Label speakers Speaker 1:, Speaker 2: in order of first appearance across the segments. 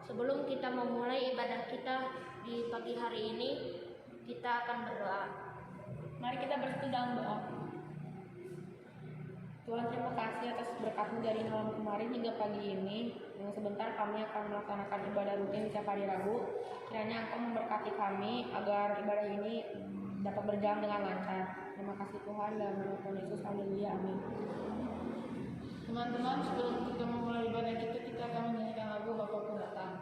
Speaker 1: Sebelum kita memulai ibadah kita di pagi hari ini, kita akan berdoa.
Speaker 2: Mari kita bersatu dalam doa. Tuhan, terima kasih atas berkat-Mu dari malam kemarin hingga pagi ini. Yang sebentar kami akan melaksanakan ibadah rutin setiap hari Rabu. Kiranya Engkau memberkati kami agar ibadah ini dapat berjalan dengan lancar. Terima kasih Tuhan, dalam nama Tuhan Yesus, haleluya, amin. Teman-teman, sebelum kita memulai ibadah kita akan menyanyikan lagu Bapakku Datang.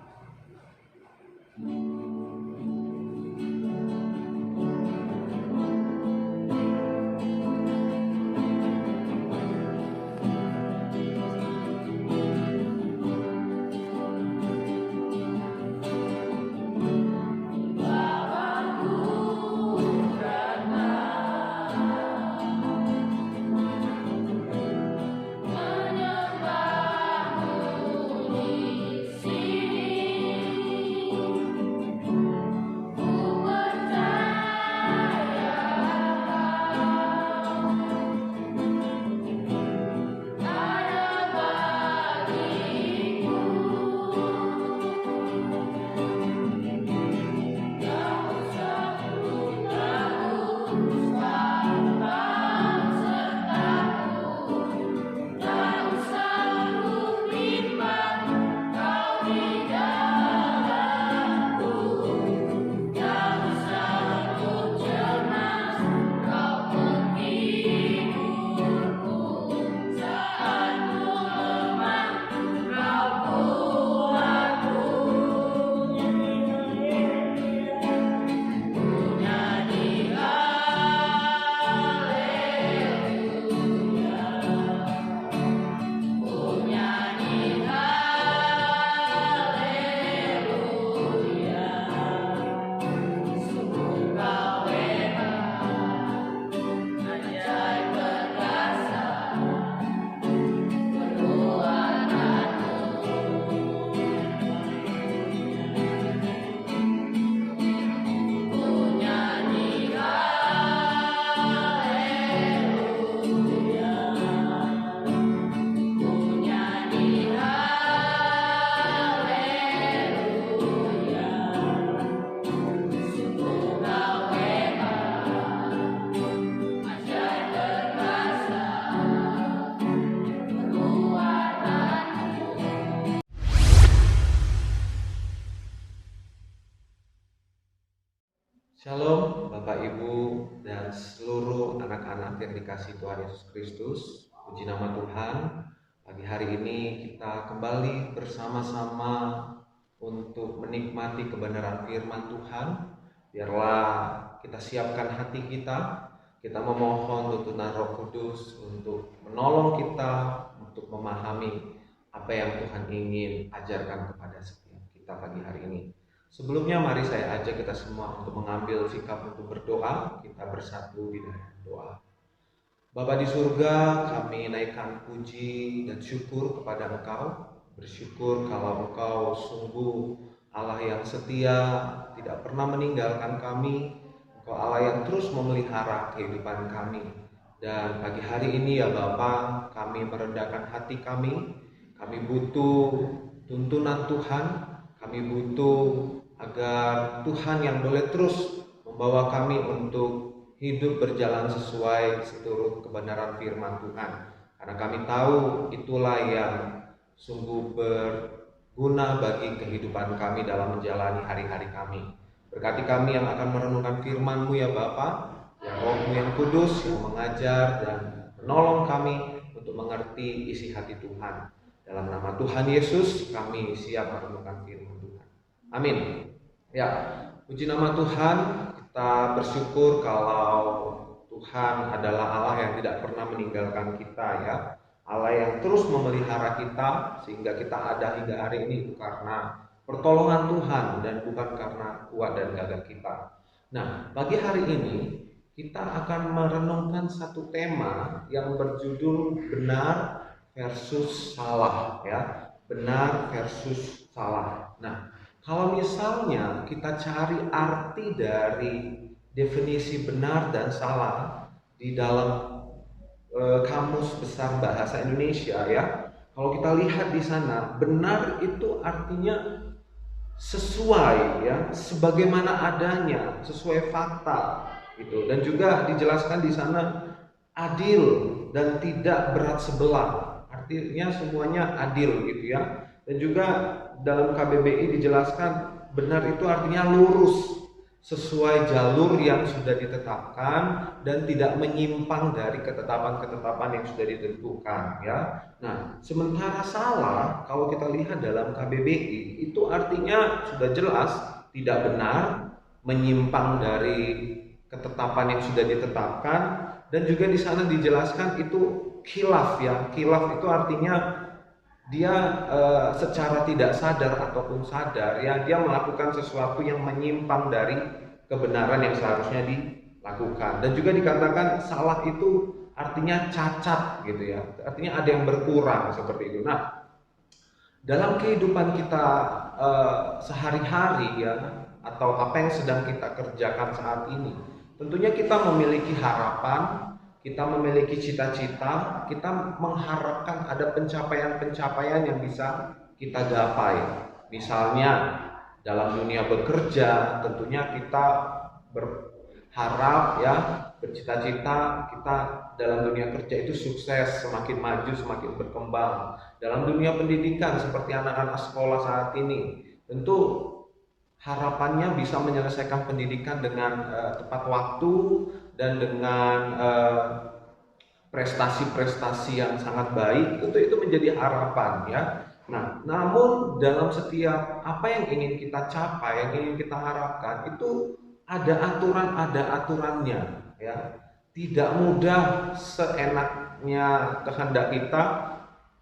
Speaker 3: Shalom Bapak Ibu dan seluruh anak-anak yang dikasihi Tuhan Yesus Kristus. Puji nama Tuhan. Pagi hari ini kita kembali bersama-sama untuk menikmati kebenaran firman Tuhan. Biarlah kita siapkan hati kita. Kita memohon tuntunan Roh Kudus untuk menolong kita untuk memahami apa yang Tuhan ingin ajarkan kepada setiap kita pagi hari ini. Sebelumnya mari saya ajak kita semua untuk mengambil sikap untuk berdoa. Kita bersatu di dalam doa. Bapa di surga, kami naikkan puji dan syukur kepada Engkau. Bersyukur kalau Engkau sungguh Allah yang setia, tidak pernah meninggalkan kami. Engkau Allah yang terus memelihara kehidupan kami. Dan pagi hari ini ya Bapa, kami merendahkan hati kami. Kami butuh tuntunan Tuhan. Kami butuh agar Tuhan yang boleh terus membawa kami untuk hidup berjalan sesuai seturut kebenaran firman Tuhan. Karena kami tahu itulah yang sungguh berguna bagi kehidupan kami dalam menjalani hari-hari kami. Berkati kami yang akan merenungkan firman-Mu ya Bapa, yang Roh-Mu yang kudus yang mengajar dan menolong kami untuk mengerti isi hati Tuhan. Dalam nama Tuhan Yesus kami siap merenungkan firman Tuhan. Amin. Ya, puji nama Tuhan. Kita bersyukur kalau Tuhan adalah Allah yang tidak pernah meninggalkan kita ya. Allah yang terus memelihara kita sehingga kita ada hingga hari ini itu karena pertolongan Tuhan dan bukan karena kuat dan gagah kita. Nah, pagi hari ini kita akan merenungkan satu tema yang berjudul benar versus salah ya. Benar versus salah. Nah, kalau misalnya kita cari arti dari definisi benar dan salah di dalam Kamus Besar Bahasa Indonesia ya, kalau kita lihat di sana, benar itu artinya sesuai ya, sebagaimana adanya, sesuai fakta gitu. Dan juga dijelaskan di sana adil dan tidak berat sebelah. Artinya semuanya adil gitu ya. Dan juga dalam KBBI dijelaskan benar itu artinya lurus, sesuai jalur yang sudah ditetapkan dan tidak menyimpang dari ketetapan-ketetapan yang sudah ditentukan ya. Nah, sementara salah kalau kita lihat dalam KBBI itu artinya sudah jelas tidak benar, menyimpang dari ketetapan yang sudah ditetapkan, dan juga di sana dijelaskan itu khilaf ya. Khilaf itu artinya dia secara tidak sadar ataupun sadar ya, dia melakukan sesuatu yang menyimpang dari kebenaran yang seharusnya dilakukan. Dan juga dikatakan salah itu artinya cacat gitu ya, artinya ada yang berkurang seperti itu. Nah, dalam kehidupan kita sehari-hari ya, atau apa yang sedang kita kerjakan saat ini, tentunya kita memiliki harapan, kita memiliki cita-cita, kita mengharapkan ada pencapaian-pencapaian yang bisa kita gapai. Misalnya dalam dunia bekerja, tentunya kita berharap ya, bercita-cita kita dalam dunia kerja itu sukses, semakin maju, semakin berkembang. Dalam dunia pendidikan seperti anak-anak sekolah saat ini, tentu harapannya bisa menyelesaikan pendidikan dengan tepat waktu dan dengan prestasi-prestasi yang sangat baik. Itu menjadi harapan ya. Nah, namun dalam setiap apa yang ingin kita capai, yang ingin kita harapkan, itu ada aturannya ya. Tidak mudah seenaknya kehendak kita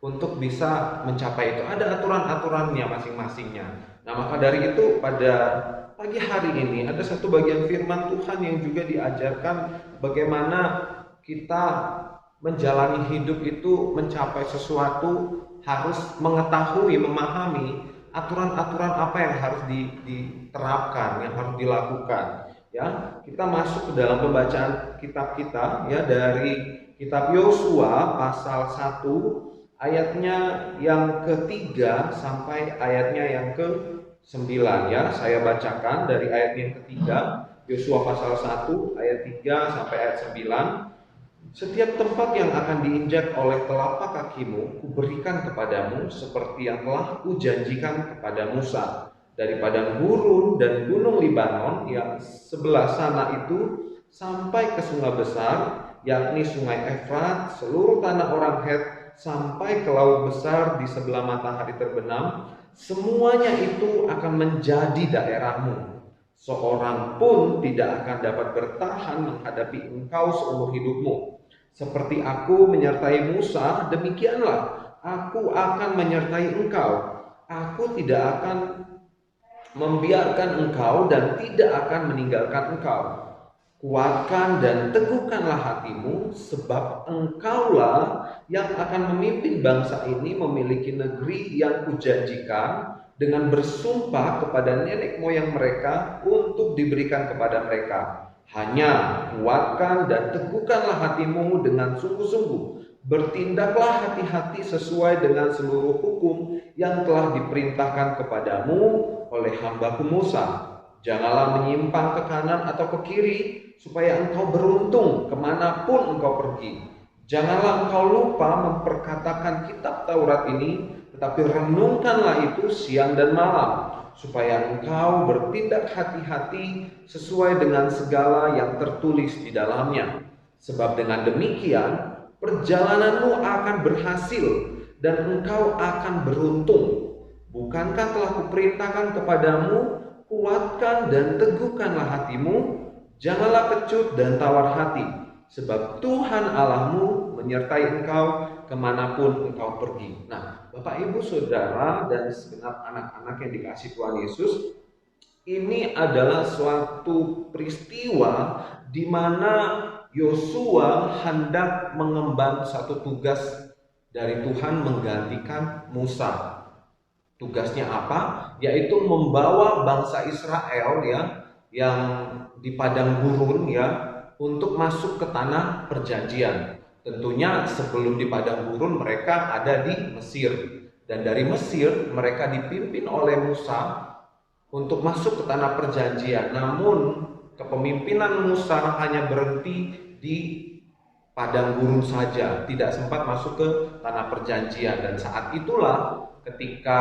Speaker 3: untuk bisa mencapai itu. Ada aturan-aturannya masing-masingnya. Nah, maka dari itu pada pagi hari ini ada satu bagian firman Tuhan yang juga diajarkan bagaimana kita menjalani hidup itu, mencapai sesuatu harus mengetahui, memahami aturan-aturan apa yang harus diterapkan, yang harus dilakukan. Ya, kita masuk ke dalam pembacaan kitab kita ya, dari kitab Yosua pasal 1 ayatnya yang ketiga sampai ayatnya yang ke-9 ya. Saya bacakan dari ayat yang ketiga, Yosua pasal 1 ayat 3 sampai ayat 9. Setiap tempat yang akan diinjak oleh telapak kakimu, kuberikan kepadamu seperti yang telah kujanjikan kepada Musa. Dari padang gurun dan gunung Libanon yang sebelah sana itu sampai ke sungai besar, yakni sungai Efrat, seluruh tanah orang Het, sampai ke laut besar di sebelah matahari terbenam, semuanya itu akan menjadi daerahmu. Seorang pun tidak akan dapat bertahan menghadapi engkau seumur hidupmu. Seperti aku menyertai Musa, demikianlah aku akan menyertai engkau. Aku tidak akan membiarkan engkau dan tidak akan meninggalkan engkau. Kuatkan dan teguhkanlah hatimu, sebab engkaulah yang akan memimpin bangsa ini memiliki negeri yang kujanjikan dengan bersumpah kepada nenek moyang mereka untuk diberikan kepada mereka. Hanya kuatkan dan teguhkanlah hatimu dengan sungguh-sungguh. Bertindaklah hati-hati sesuai dengan seluruh hukum yang telah diperintahkan kepadamu oleh hambaku Musa. Janganlah menyimpang ke kanan atau ke kiri, supaya engkau beruntung kemanapun engkau pergi. Janganlah engkau lupa memperkatakan kitab Taurat ini, tetapi renungkanlah itu siang dan malam, supaya engkau bertindak hati-hati sesuai dengan segala yang tertulis di dalamnya. Sebab dengan demikian perjalananmu akan berhasil dan engkau akan beruntung. Bukankah telah kuperintahkan kepadamu, kuatkan dan teguhkanlah hatimu, janganlah kecut dan tawar hati, sebab Tuhan Allahmu menyertai engkau kemanapun engkau pergi. Nah, Bapak Ibu Saudara dan segenap anak-anak yang dikasihi Tuhan Yesus, ini adalah suatu peristiwa di mana Yosua hendak mengemban satu tugas dari Tuhan menggantikan Musa. Tugasnya apa? Yaitu membawa bangsa Israel ya, yang di padang gurun ya, untuk masuk ke tanah perjanjian. Tentunya sebelum di padang gurun mereka ada di Mesir, dan dari Mesir mereka dipimpin oleh Musa untuk masuk ke tanah perjanjian. Namun kepemimpinan Musa hanya berhenti di padang gurun saja, tidak sempat masuk ke tanah perjanjian. Dan saat itulah ketika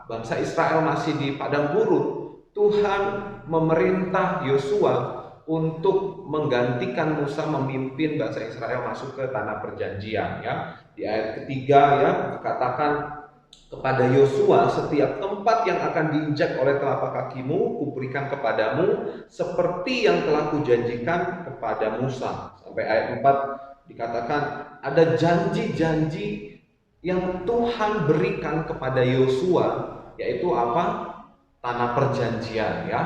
Speaker 3: bangsa Israel masih di padang gurun, Tuhan memerintah Yosua untuk menggantikan Musa memimpin bangsa Israel masuk ke tanah perjanjian. Ya, di ayat ketiga ya dikatakan kepada Yosua, setiap tempat yang akan diinjak oleh telapak kakimu kuberikan kepadamu seperti yang telah kujanjikan kepada Musa. Sampai ayat 4 dikatakan ada janji-janji yang Tuhan berikan kepada Yosua, yaitu apa? Tanah perjanjian ya.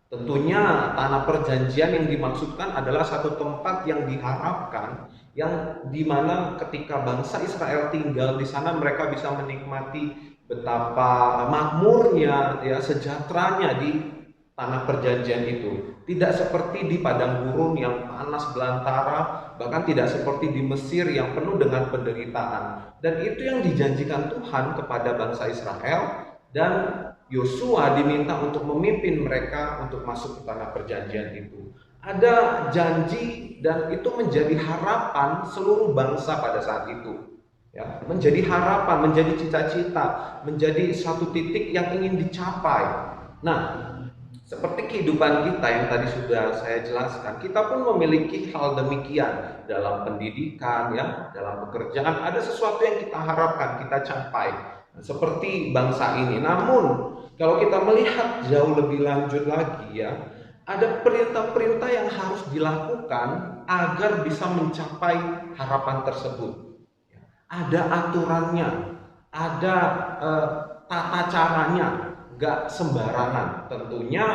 Speaker 3: Tentunya tanah perjanjian yang dimaksudkan adalah satu tempat yang diharapkan, yang dimana ketika bangsa Israel tinggal di sana mereka bisa menikmati betapa makmurnya ya, sejahteranya di tanah perjanjian itu. Tidak seperti di padang gurun yang panas belantara, bahkan tidak seperti di Mesir yang penuh dengan penderitaan. Dan itu yang dijanjikan Tuhan kepada bangsa Israel, dan Yosua diminta untuk memimpin mereka untuk masuk ke tanah perjanjian itu. Ada janji dan itu menjadi harapan seluruh bangsa pada saat itu. Ya, menjadi harapan, menjadi cita-cita, menjadi satu titik yang ingin dicapai. Nah, seperti kehidupan kita yang tadi sudah saya jelaskan, kita pun memiliki hal demikian dalam pendidikan, ya, dalam pekerjaan. Ada sesuatu yang kita harapkan, kita capai, seperti bangsa ini. Namun, kalau kita melihat jauh lebih lanjut lagi, ya, ada perintah-perintah yang harus dilakukan agar bisa mencapai harapan tersebut. Ada aturannya, ada tata caranya. Gak sembarangan. Tentunya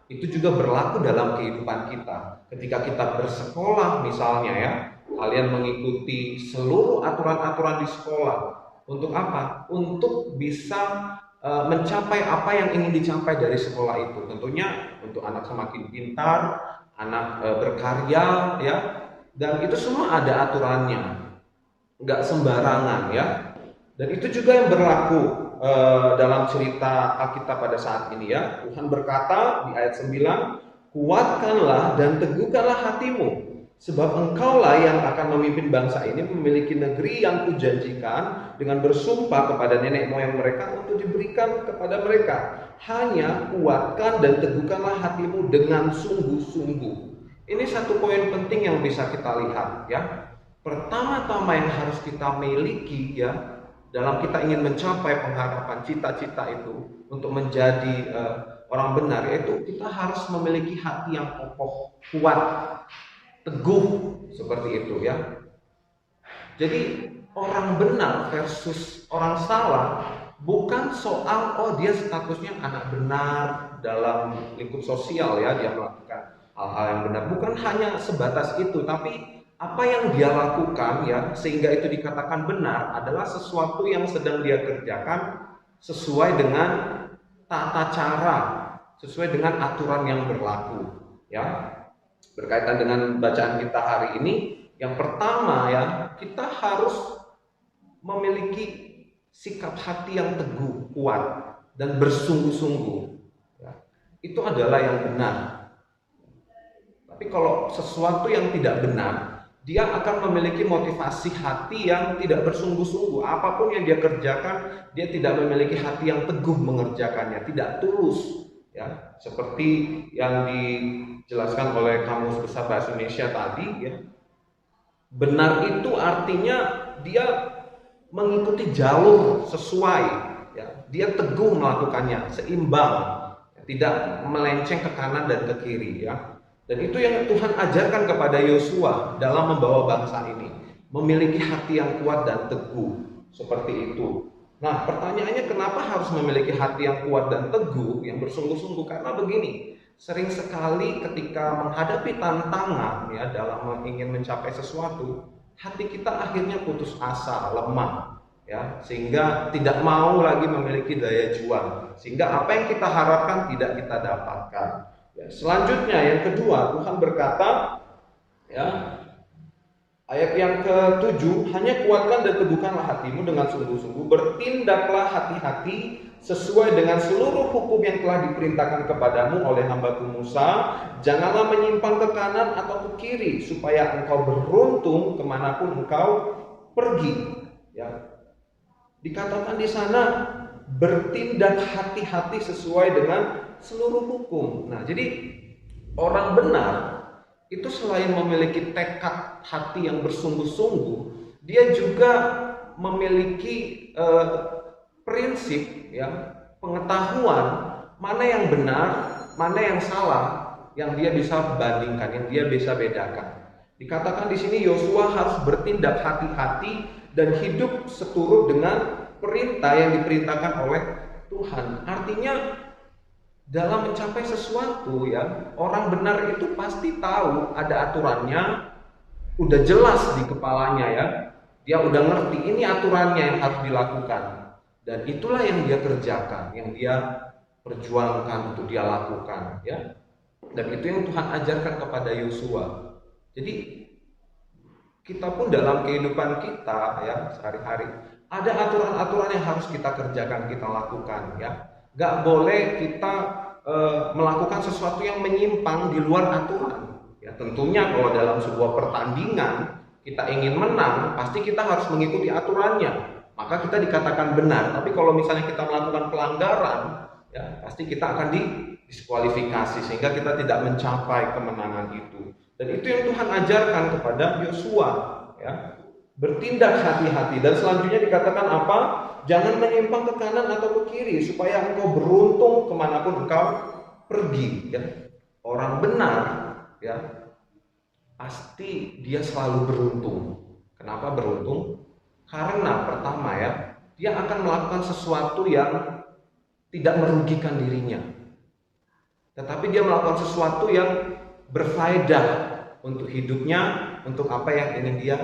Speaker 3: itu juga berlaku dalam kehidupan kita. Ketika kita bersekolah misalnya ya, kalian mengikuti seluruh aturan-aturan di sekolah. Untuk apa? Untuk bisa mencapai apa yang ingin dicapai dari sekolah itu. Tentunya untuk anak semakin pintar, anak berkarya ya, dan itu semua ada aturannya. Gak sembarangan ya. Dan itu juga yang berlaku dalam cerita Alkitab pada saat ini ya. Tuhan berkata di ayat 9, kuatkanlah dan teguhkanlah hatimu, sebab engkaulah yang akan memimpin bangsa ini memiliki negeri yang kujanjikan dengan bersumpah kepada nenek moyang mereka untuk diberikan kepada mereka. Hanya kuatkan dan teguhkanlah hatimu dengan sungguh-sungguh. Ini satu poin penting yang bisa kita lihat ya. Pertama-tama yang harus kita miliki ya, dalam kita ingin mencapai pengharapan cita-cita itu untuk menjadi orang benar, yaitu kita harus memiliki hati yang kokoh, kuat, teguh seperti itu ya. Jadi orang benar versus orang salah bukan soal dia statusnya anak benar dalam lingkup sosial ya, dia melakukan hal-hal yang benar, bukan hanya sebatas itu, tapi apa yang dia lakukan ya sehingga itu dikatakan benar adalah sesuatu yang sedang dia kerjakan sesuai dengan tata cara, sesuai dengan aturan yang berlaku ya. Berkaitan dengan bacaan kita hari ini, yang pertama ya, kita harus memiliki sikap hati yang teguh, kuat dan bersungguh-sungguh ya. Itu adalah yang benar. Tapi kalau sesuatu yang tidak benar, dia akan memiliki motivasi hati yang tidak bersungguh-sungguh. Apapun yang dia kerjakan, dia tidak memiliki hati yang teguh mengerjakannya, tidak tulus ya. Seperti yang dijelaskan oleh Kamus Besar Bahasa Indonesia tadi ya. Benar itu artinya dia mengikuti jalur sesuai ya. Dia teguh melakukannya, seimbang, tidak melenceng ke kanan dan ke kiri ya. Dan itu yang Tuhan ajarkan kepada Yosua dalam membawa bangsa ini, memiliki hati yang kuat dan teguh seperti itu. Nah, pertanyaannya kenapa harus memiliki hati yang kuat dan teguh, yang bersungguh-sungguh? Karena begini, sering sekali ketika menghadapi tantangan ya dalam ingin mencapai sesuatu, hati kita akhirnya putus asa, lemah ya, sehingga tidak mau lagi memiliki daya juang, sehingga apa yang kita harapkan tidak kita dapatkan. Ya, selanjutnya yang kedua, Tuhan berkata ya, ayat yang ke-7, hanya kuatkan dan teguhkanlah hatimu dengan sungguh-sungguh, bertindaklah hati-hati sesuai dengan seluruh hukum yang telah diperintahkan kepadamu oleh hambaku Musa. Janganlah menyimpang ke kanan atau ke kiri, supaya engkau beruntung kemanapun engkau pergi. Ya, dikatakan di sana bertindak hati-hati sesuai dengan seluruh hukum. Nah, jadi orang benar itu selain memiliki tekad hati yang bersungguh-sungguh, dia juga memiliki prinsip, ya, pengetahuan mana yang benar, mana yang salah, yang dia bisa bandingkan, yang dia bisa bedakan. Dikatakan di sini Yosua harus bertindak hati-hati dan hidup seturut dengan perintah yang diperintahkan oleh Tuhan. Artinya dalam mencapai sesuatu, ya, orang benar itu pasti tahu ada aturannya, udah jelas di kepalanya, ya. Dia udah ngerti ini aturannya yang harus dilakukan, dan itulah yang dia kerjakan, yang dia perjuangkan untuk dia lakukan, ya. Dan itu yang Tuhan ajarkan kepada Yosua. Jadi kita pun dalam kehidupan kita, ya, sehari-hari ada aturan-aturan yang harus kita kerjakan, kita lakukan, ya. Gak boleh kita melakukan sesuatu yang menyimpang di luar aturan. Ya, tentunya kalau dalam sebuah pertandingan kita ingin menang, pasti kita harus mengikuti aturannya. Maka kita dikatakan benar. Tapi kalau misalnya kita melakukan pelanggaran, ya, pasti kita akan didiskualifikasi sehingga kita tidak mencapai kemenangan itu. Dan itu yang Tuhan ajarkan kepada Yosua, ya. Bertindak hati-hati, dan selanjutnya dikatakan apa? Jangan menyimpang ke kanan atau ke kiri, supaya engkau beruntung kemanapun engkau pergi, ya. Orang benar, ya, pasti dia selalu beruntung. Kenapa beruntung? Karena pertama, ya, dia akan melakukan sesuatu yang tidak merugikan dirinya, tetapi dia melakukan sesuatu yang berfaedah untuk hidupnya, untuk apa yang ingin dia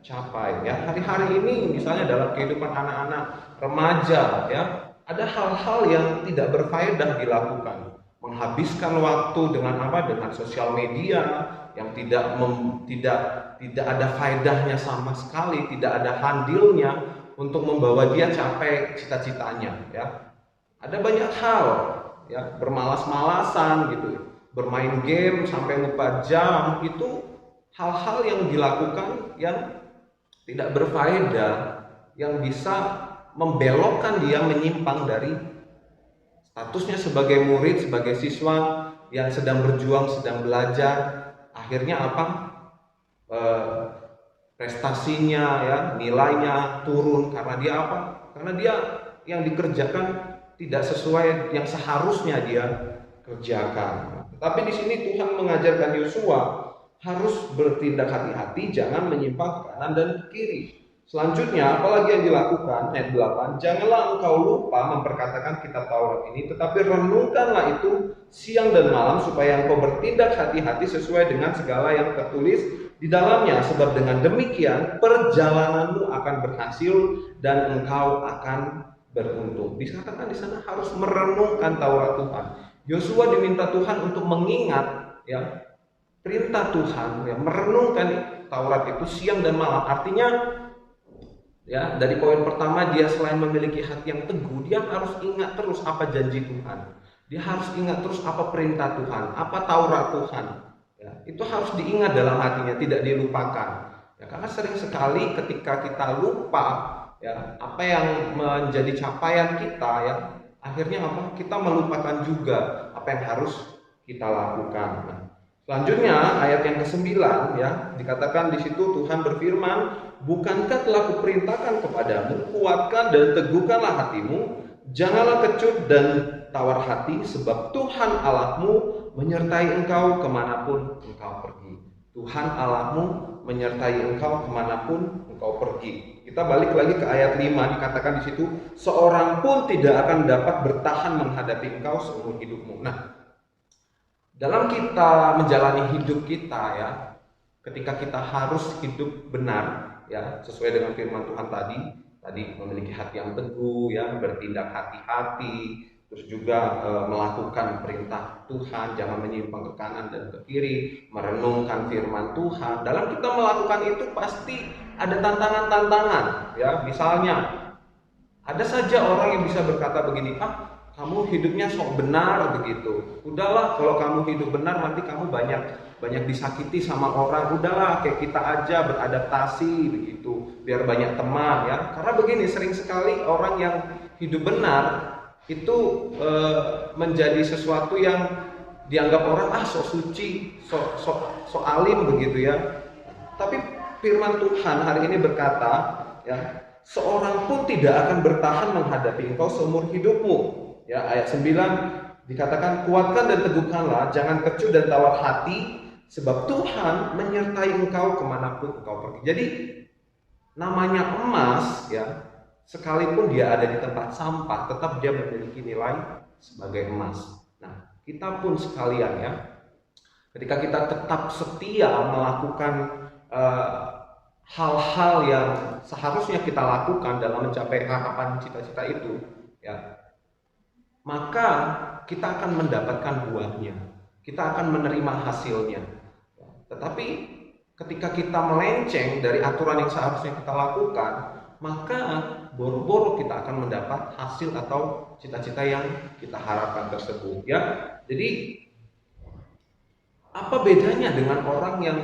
Speaker 3: capai, ya. Hari-hari ini misalnya dalam kehidupan anak-anak remaja, ya, ada hal-hal yang tidak berfaedah dilakukan, menghabiskan waktu dengan apa? Dengan sosial media yang tidak ada faedahnya sama sekali, tidak ada handilnya untuk membawa dia capai cita-citanya, ya. Ada banyak hal, ya, bermalas-malasan gitu, bermain game sampai lupa jam, itu hal-hal yang dilakukan yang tidak berfaedah, yang bisa membelokkan dia menyimpang dari statusnya sebagai murid, sebagai siswa yang sedang berjuang, sedang belajar. Akhirnya apa? Prestasinya, ya, nilainya turun karena dia apa? Karena dia yang dikerjakan tidak sesuai yang seharusnya dia kerjakan. Tapi di sini Tuhan mengajarkan Yosua harus bertindak hati-hati, jangan menyimpang ke kanan dan ke kiri. Selanjutnya, apalagi yang dilakukan? Ayat 8, janganlah engkau lupa memperkatakan kitab Taurat ini, tetapi renungkanlah itu siang dan malam, supaya engkau bertindak hati-hati sesuai dengan segala yang tertulis di dalamnya. Sebab dengan demikian perjalananmu akan berhasil dan engkau akan beruntung. Dikatakan di sana harus merenungkan Taurat Tuhan. Yosua diminta Tuhan untuk mengingat, ya, perintah Tuhan, ya, merenungkan Taurat itu siang dan malam. Artinya, ya, dari poin pertama, dia selain memiliki hati yang teguh, dia harus ingat terus apa janji Tuhan. Dia harus ingat terus apa perintah Tuhan, apa Taurat Tuhan. Ya, itu harus diingat dalam hatinya, tidak dilupakan. Ya, karena sering sekali ketika kita lupa, ya, apa yang menjadi capaian kita, ya, akhirnya apa? Kita melupakan juga apa yang harus kita lakukan. Nah, selanjutnya ayat yang ke-9, ya, dikatakan di situ Tuhan berfirman, bukankah telah kuperintahkan kepadamu, kuatkan dan teguhkanlah hatimu, janganlah kecut dan tawar hati, sebab Tuhan Allahmu menyertai engkau kemanapun engkau pergi. Tuhan Allahmu menyertai engkau kemanapun engkau pergi. Kita balik lagi ke ayat 5, dikatakan di situ, seorang pun tidak akan dapat bertahan menghadapi engkau seumur hidupmu. Nah, dalam kita menjalani hidup kita, ya, ketika kita harus hidup benar, ya, sesuai dengan firman Tuhan tadi memiliki hati yang teguh, ya, bertindak hati-hati, terus juga melakukan perintah Tuhan, jangan menyimpang ke kanan dan ke kiri, merenungkan firman Tuhan. Dalam kita melakukan itu pasti ada tantangan-tantangan, ya. Misalnya Ada saja orang yang bisa berkata begini, kamu hidupnya sok benar begitu. Udahlah, kalau kamu hidup benar nanti kamu banyak disakiti sama orang. Udahlah, kayak kita aja beradaptasi begitu, biar banyak teman ya. Karena begini, sering sekali orang yang hidup benar itu menjadi sesuatu yang dianggap orang sok suci, sok alim begitu ya. Tapi firman Tuhan hari ini berkata ya, seorang pun tidak akan bertahan menghadapi engkau seumur hidupmu. Ya, ayat 9 dikatakan, kuatkan dan teguhkanlah, jangan kecut dan tawar hati, sebab Tuhan menyertai engkau kemanapun engkau pergi. Jadi namanya emas ya, sekalipun dia ada di tempat sampah, tetap dia memiliki nilai sebagai emas. Nah, kita pun sekalian ya, ketika kita tetap setia melakukan hal-hal yang seharusnya kita lakukan dalam mencapai harapan cita-cita itu ya, maka kita akan mendapatkan buahnya, kita akan menerima hasilnya. Tetapi ketika kita melenceng dari aturan yang seharusnya kita lakukan, maka boro-boro kita akan mendapat hasil atau cita-cita yang kita harapkan tersebut ya. Jadi apa bedanya dengan orang yang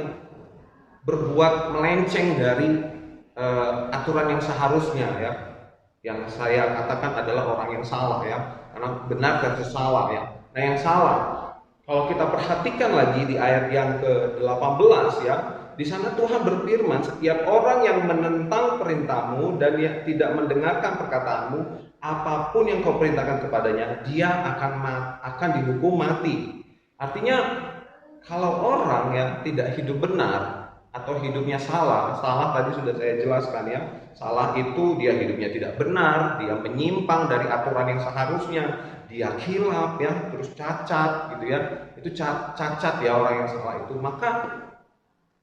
Speaker 3: berbuat melenceng dari aturan yang seharusnya ya? Yang saya katakan adalah orang yang salah ya, karena benar versus salah ya. Nah, yang salah, kalau kita perhatikan lagi di ayat yang ke-18 ya, di sana Tuhan berfirman, setiap orang yang menentang perintahmu dan yang tidak mendengarkan perkataanmu, apapun yang kau perintahkan kepadanya, dia akan dihukum mati. Artinya kalau orang yang tidak hidup benar atau hidupnya salah tadi sudah saya jelaskan ya. Salah itu dia hidupnya tidak benar, dia menyimpang dari aturan yang seharusnya, dia khilaf ya, terus cacat gitu ya. Itu cacat ya orang yang salah itu, maka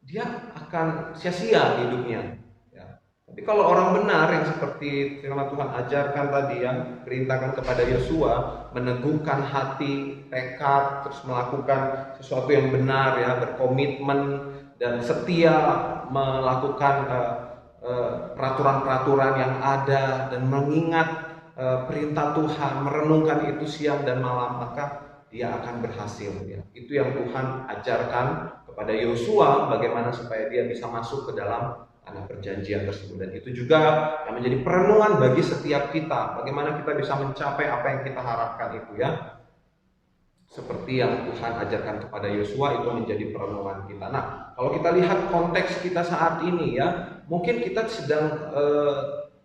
Speaker 3: dia akan sia-sia hidupnya ya. Tapi kalau orang benar yang seperti firman Tuhan ajarkan tadi yang perintahkan kepada Yosua, meneguhkan hati, tekad, terus melakukan sesuatu yang benar ya, berkomitmen dan setia melakukan peraturan-peraturan yang ada dan mengingat perintah Tuhan, merenungkan itu siang dan malam, maka dia akan berhasil ya. Itu yang Tuhan ajarkan kepada Yosua, bagaimana supaya dia bisa masuk ke dalam tanah perjanjian tersebut. Dan itu juga yang menjadi perenungan bagi setiap kita, bagaimana kita bisa mencapai apa yang kita harapkan itu ya. Seperti yang Tuhan ajarkan kepada Yosua, itu menjadi perenungan kita. Nah, kalau kita lihat konteks kita saat ini ya, mungkin kita sedang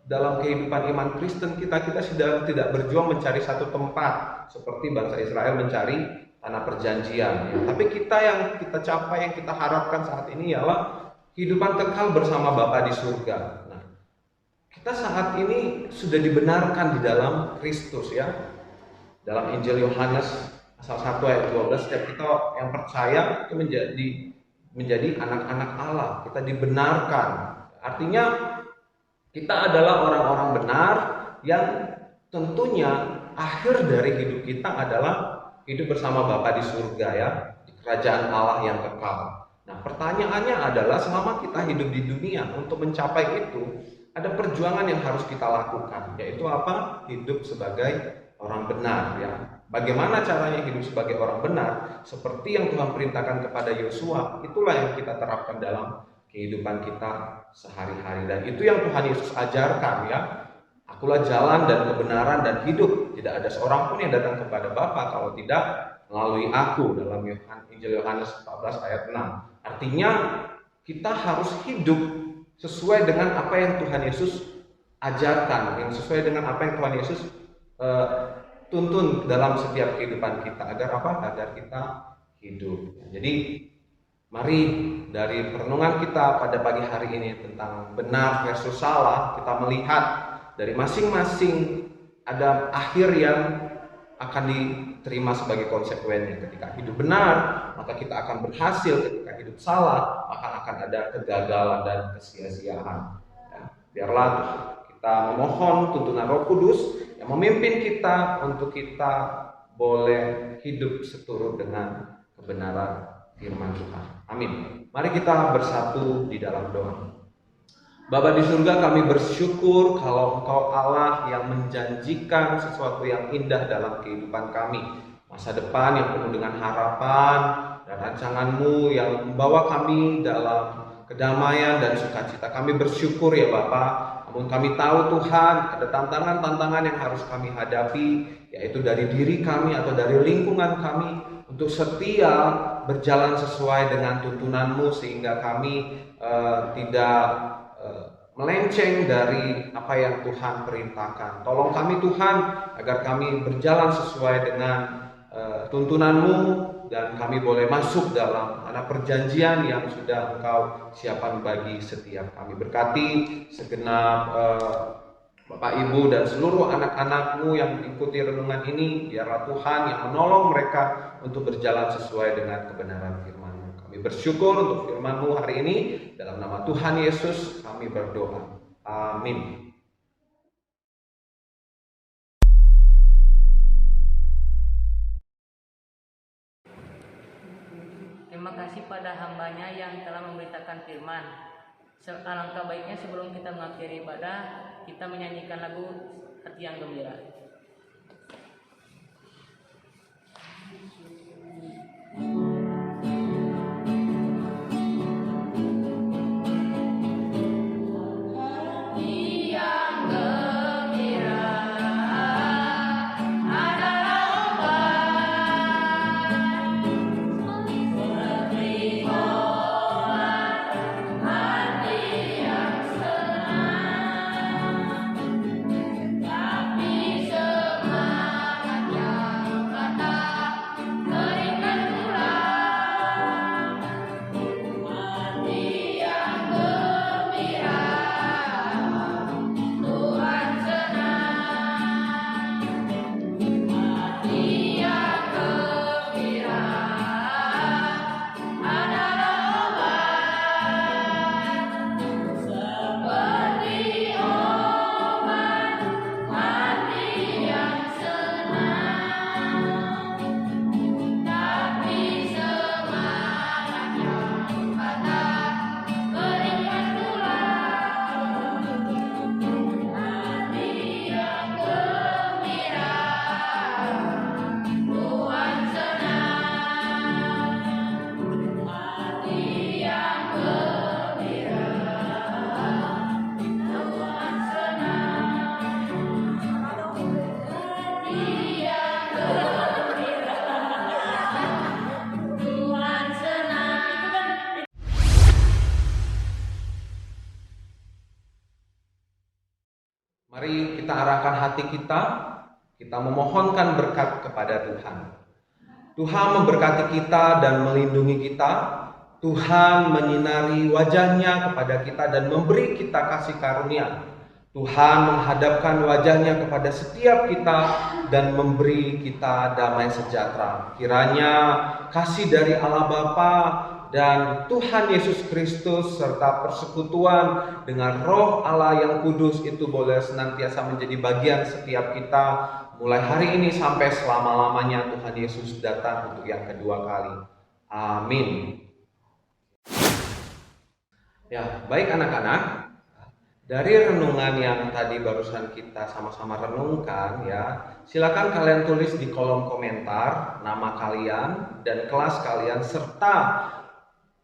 Speaker 3: dalam kehidupan iman Kristen kita sedang tidak berjuang mencari satu tempat seperti bangsa Israel mencari tanah perjanjian ya. Tapi kita yang kita capai, yang kita harapkan saat ini ialah kehidupan kekal bersama Bapa di surga. Nah, kita saat ini sudah dibenarkan di dalam Kristus ya. Dalam Injil Yohanes pasal 1 ayat 12, setiap kita yang percaya itu menjadi anak-anak Allah, kita dibenarkan. Artinya kita adalah orang-orang benar yang tentunya akhir dari hidup kita adalah hidup bersama Bapa di surga ya, di kerajaan Allah yang kekal. Nah, pertanyaannya adalah selama kita hidup di dunia, untuk mencapai itu ada perjuangan yang harus kita lakukan, yaitu apa? Hidup sebagai orang benar ya. Bagaimana caranya hidup sebagai orang benar? Seperti yang Tuhan perintahkan kepada Yosua, itulah yang kita terapkan dalam kehidupan kita sehari-hari. Dan itu yang Tuhan Yesus ajarkan ya. Akulah jalan dan kebenaran dan hidup. Tidak ada seorang pun yang datang kepada Bapa kalau tidak melalui aku, dalam Injil Yohanes 14 ayat 6. Artinya kita harus hidup sesuai dengan apa yang Tuhan Yesus ajarkan, yang sesuai dengan apa yang Tuhan Yesus tuntun dalam setiap kehidupan kita, agar apa? Agar kita hidup. Jadi mari dari perenungan kita pada pagi hari ini tentang benar versus salah, kita melihat dari masing-masing ada akhir yang akan diterima sebagai konsekuensinya. Ketika hidup benar, maka kita akan berhasil. Ketika hidup salah, maka akan ada kegagalan dan kesia-siaan. Ya, biarlah kita memohon tuntunan Roh Kudus yang memimpin kita untuk kita boleh hidup seturut dengan kebenaran firman Tuhan. Amin. Mari kita bersatu di dalam doa. Bapa di surga, kami bersyukur kalau Engkau Allah yang menjanjikan sesuatu yang indah dalam kehidupan kami. Masa depan yang penuh dengan harapan dan rancangan-Mu yang membawa kami dalam kedamaian dan sukacita. Kami bersyukur ya Bapa. Namun kami tahu Tuhan ada tantangan-tantangan yang harus kami hadapi, yaitu dari diri kami atau dari lingkungan kami, untuk setia berjalan sesuai dengan tuntunan-Mu sehingga kami tidak melenceng dari apa yang Tuhan perintahkan. Tolong kami Tuhan agar kami berjalan sesuai dengan tuntunan-Mu dan kami boleh masuk dalam anak perjanjian yang sudah Engkau siapkan bagi setiap kami. Berkati segenap Bapak Ibu dan seluruh anak-anak-Mu yang mengikuti renungan ini, biarlah Tuhan yang menolong mereka untuk berjalan sesuai dengan kebenaran firman-Mu. Kami bersyukur untuk firman-Mu hari ini. Dalam nama Tuhan Yesus kami berdoa. Amin.
Speaker 4: Terima kasih pada hambanya yang telah memberitakan firman. Alangkah baiknya sebelum kita mengakhiri ibadah, kita menyanyikan lagu hati yang gembira.
Speaker 3: Mari kita arahkan hati kita memohonkan berkat kepada Tuhan. Tuhan memberkati kita dan melindungi kita. Tuhan menyinari wajahnya kepada kita dan memberi kita kasih karunia. Tuhan menghadapkan wajahnya kepada setiap kita dan memberi kita damai sejahtera. Kiranya kasih dari Allah Bapa dan Tuhan Yesus Kristus serta persekutuan dengan Roh Allah yang kudus itu boleh senantiasa menjadi bagian setiap kita mulai hari ini sampai selama-lamanya Tuhan Yesus datang untuk yang kedua kali. Amin. Ya, baik anak-anak. Dari renungan yang tadi barusan kita sama-sama renungkan ya, silakan kalian tulis di kolom komentar nama kalian dan kelas kalian serta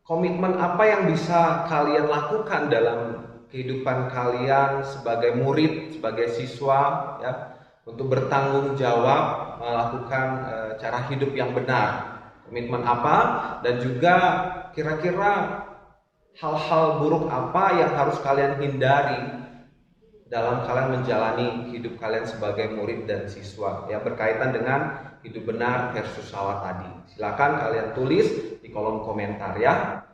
Speaker 3: komitmen apa yang bisa kalian lakukan dalam kehidupan kalian sebagai murid, sebagai siswa ya, untuk bertanggung jawab melakukan cara hidup yang benar. Komitmen apa dan juga kira-kira hal-hal buruk apa yang harus kalian hindari dalam kalian menjalani hidup kalian sebagai murid dan siswa ya, berkaitan dengan hidup benar versus salah tadi. Silakan kalian tulis di kolom komentar ya.